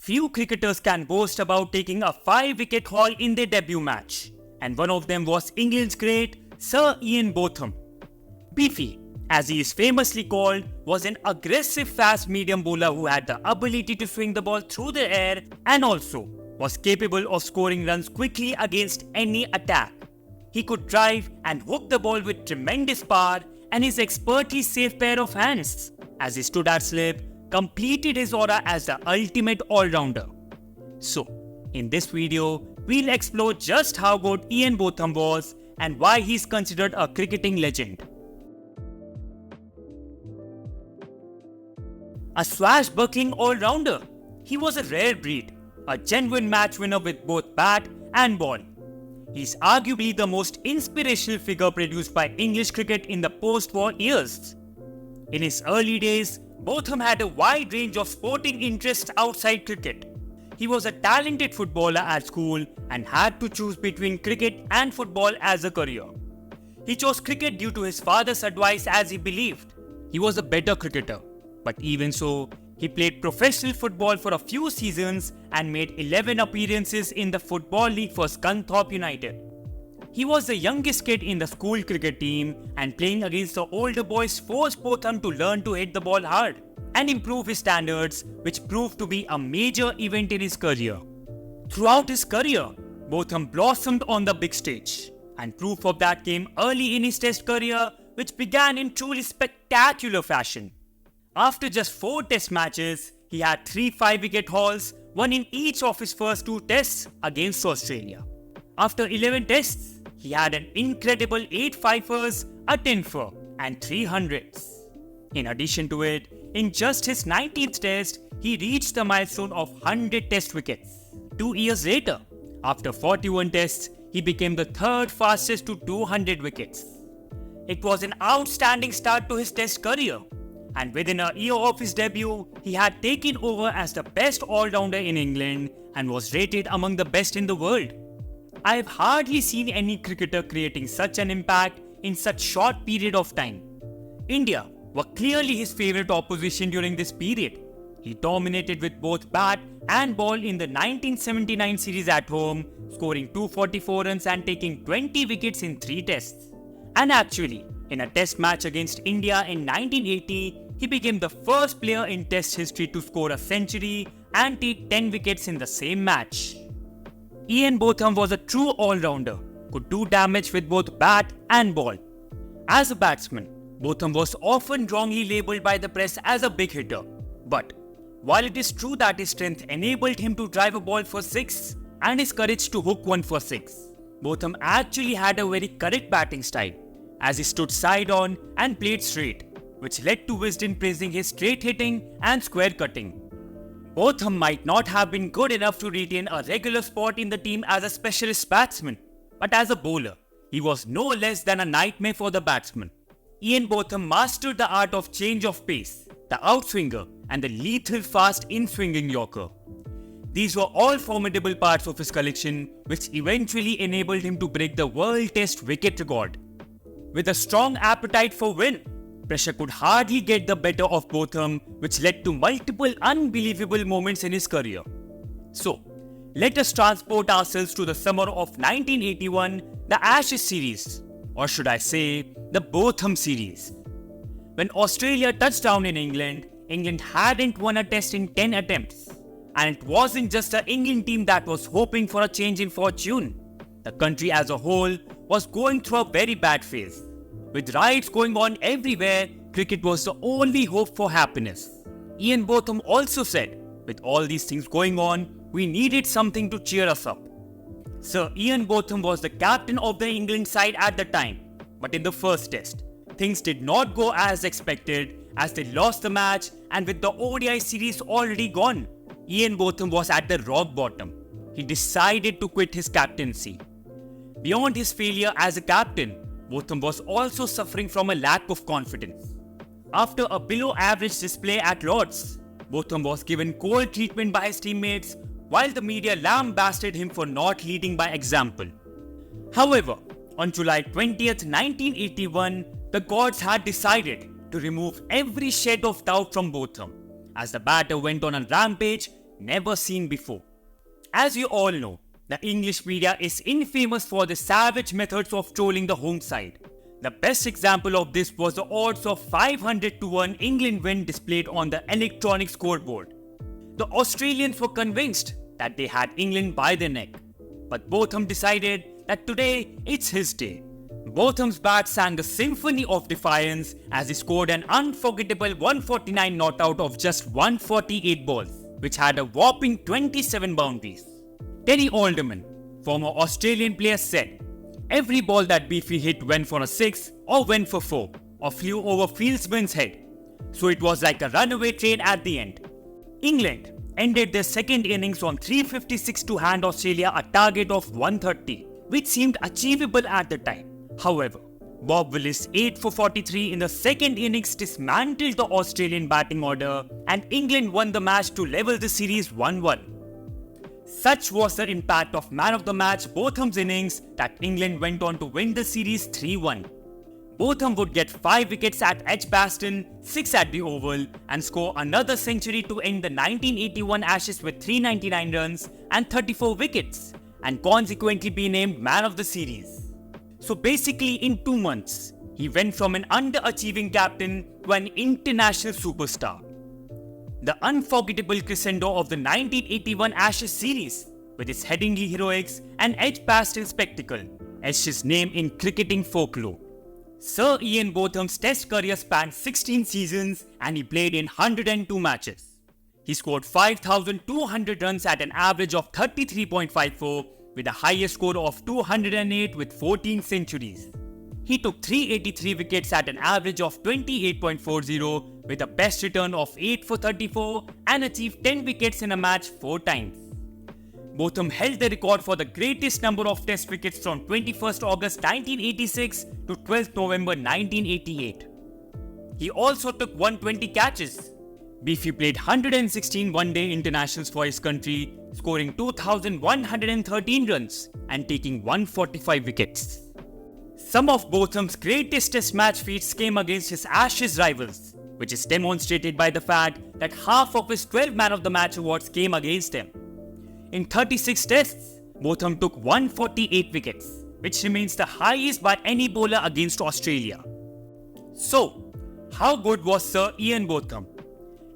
Few cricketers can boast about taking a 5-wicket haul in their debut match, and one of them was England's great Sir Ian Botham. Beefy, as he is famously called, was an aggressive fast medium bowler who had the ability to swing the ball through the air and also was capable of scoring runs quickly against any attack. He could drive and hook the ball with tremendous power, and his expertly safe pair of hands, as he stood at slip, completed his aura as the ultimate all-rounder. So, in this video, we'll explore just how good Ian Botham was and why he's considered a cricketing legend. A swashbuckling all-rounder, he was a rare breed, a genuine match winner with both bat and ball. He's arguably the most inspirational figure produced by English cricket in the post-war years. In his early days, Botham had a wide range of sporting interests outside cricket. He was a talented footballer at school and had to choose between cricket and football as a career. He chose cricket due to his father's advice, as he believed he was a better cricketer. But even so, he played professional football for a few seasons and made 11 appearances in the Football League for Scunthorpe United. He was the youngest kid in the school cricket team, and playing against the older boys forced Botham to learn to hit the ball hard and improve his standards, which proved to be a major event in his career. Throughout his career, Botham blossomed on the big stage, and proof of that came early in his Test career, which began in truly spectacular fashion. After just 4 Test matches, he had 3 5-wicket hauls, one in each of his first 2 Tests against Australia. After 11 Tests, he had an incredible 8 fifers, a 10-for, and 3 hundreds. In addition to it, in just his 19th Test, he reached the milestone of 100 Test wickets. 2 years later, after 41 Tests, he became the 3rd fastest to 200 wickets. It was an outstanding start to his Test career, and within a year of his debut, he had taken over as the best all-rounder in England and was rated among the best in the world. I have hardly seen any cricketer creating such an impact in such short period of time. India were clearly his favourite opposition during this period. He dominated with both bat and ball in the 1979 series at home, scoring 244 runs and taking 20 wickets in 3 Tests. And actually, in a Test match against India in 1980, he became the first player in Test history to score a century and take 10 wickets in the same match. Ian Botham was a true all-rounder, could do damage with both bat and ball. As a batsman, Botham was often wrongly labelled by the press as a big hitter. But while it is true that his strength enabled him to drive a ball for 6 and his courage to hook one for 6, Botham actually had a very correct batting style, as he stood side-on and played straight, which led to wisdom praising his straight hitting and square cutting. Botham might not have been good enough to retain a regular spot in the team as a specialist batsman, but as a bowler, he was no less than a nightmare for the batsman. Ian Botham mastered the art of change of pace, the outswinger, and the lethal fast in-swinging yorker. These were all formidable parts of his collection, which eventually enabled him to break the World Test wicket record. With a strong appetite for win, pressure could hardly get the better of Botham, which led to multiple unbelievable moments in his career. So, let us transport ourselves to the summer of 1981, the Ashes series, or should I say, the Botham series. When Australia touched down in England, England hadn't won a Test in 10 attempts. And it wasn't just the England team that was hoping for a change in fortune. The country as a whole was going through a very bad phase. With riots going on everywhere, cricket was the only hope for happiness. Ian Botham also said, with all these things going on, we needed something to cheer us up. Sir Ian Botham was the captain of the England side at the time, but in the first Test, things did not go as expected, as they lost the match, and with the ODI series already gone, Ian Botham was at the rock bottom. He decided to quit his captaincy. Beyond his failure as a captain, Botham was also suffering from a lack of confidence. After a below-average display at Lord's, Botham was given cold treatment by his teammates, while the media lambasted him for not leading by example. However, on July 20th, 1981, the gods had decided to remove every shade of doubt from Botham. As the batter went on a rampage, never seen before. As you all know, the English media is infamous for the savage methods of trolling the home side. The best example of this was the odds of 500 to 1 England win displayed on the electronic scoreboard. The Australians were convinced that they had England by the neck, but Botham decided that today it's his day. Botham's bat sang a symphony of defiance as he scored an unforgettable 149 not out of just 148 balls, which had a whopping 27 boundaries. Terry Alderman, former Australian player, said, "Every ball that Beefy hit went for a 6 or went for 4 or flew over fieldsman's head. So it was like a runaway train at the end." England ended their second innings on 356 to hand Australia a target of 130, which seemed achievable at the time. However, Bob Willis 8 for 43 in the second innings dismantled the Australian batting order and England won the match to level the series 1-1. Such was the impact of man of the match Botham's innings that England went on to win the series 3-1. Botham would get 5 wickets at Edgbaston, 6 at the Oval, and score another century to end the 1981 Ashes with 399 runs and 34 wickets, and consequently be named man of the series. So basically in 2 months, he went from an underachieving captain to an international superstar. The unforgettable crescendo of the 1981 Ashes series, with its Headingley heroics and Edgbaston spectacle, etched his name in cricketing folklore. Sir Ian Botham's Test career spanned 16 seasons and he played in 102 matches. He scored 5,200 runs at an average of 33.54 with a highest score of 208 with 14 centuries. He took 383 wickets at an average of 28.40 with a best return of 8 for 34 and achieved 10 wickets in a match 4 times. Botham held the record for the greatest number of test wickets from 21st August 1986 to 12th November 1988. He also took 120 catches. Beefy played 116 one-day internationals for his country, scoring 2,113 runs and taking 145 wickets. Some of Botham's greatest test match feats came against his Ashes rivals, which is demonstrated by the fact that half of his 12 Man of the Match awards came against him. In 36 tests, Botham took 148 wickets, which remains the highest by any bowler against Australia. So, how good was Sir Ian Botham?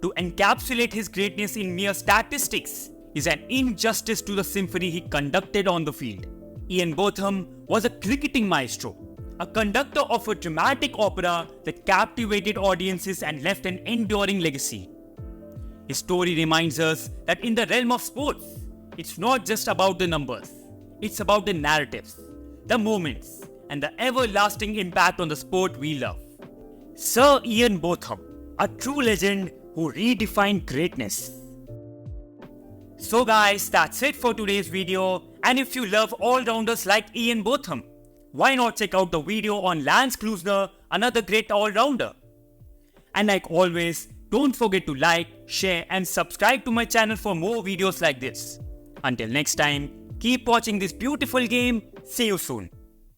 To encapsulate his greatness in mere statistics is an injustice to the symphony he conducted on the field. Ian Botham was a cricketing maestro, a conductor of a dramatic opera that captivated audiences and left an enduring legacy. His story reminds us that in the realm of sports, it's not just about the numbers, it's about the narratives, the moments, and the everlasting impact on the sport we love. Sir Ian Botham, a true legend who redefined greatness. So guys, that's it for today's video, and if you love all-rounders like Ian Botham, why not check out the video on Lance Klusener, another great all-rounder. And like always, don't forget to like, share and subscribe to my channel for more videos like this. Until next time, keep watching this beautiful game. See you soon.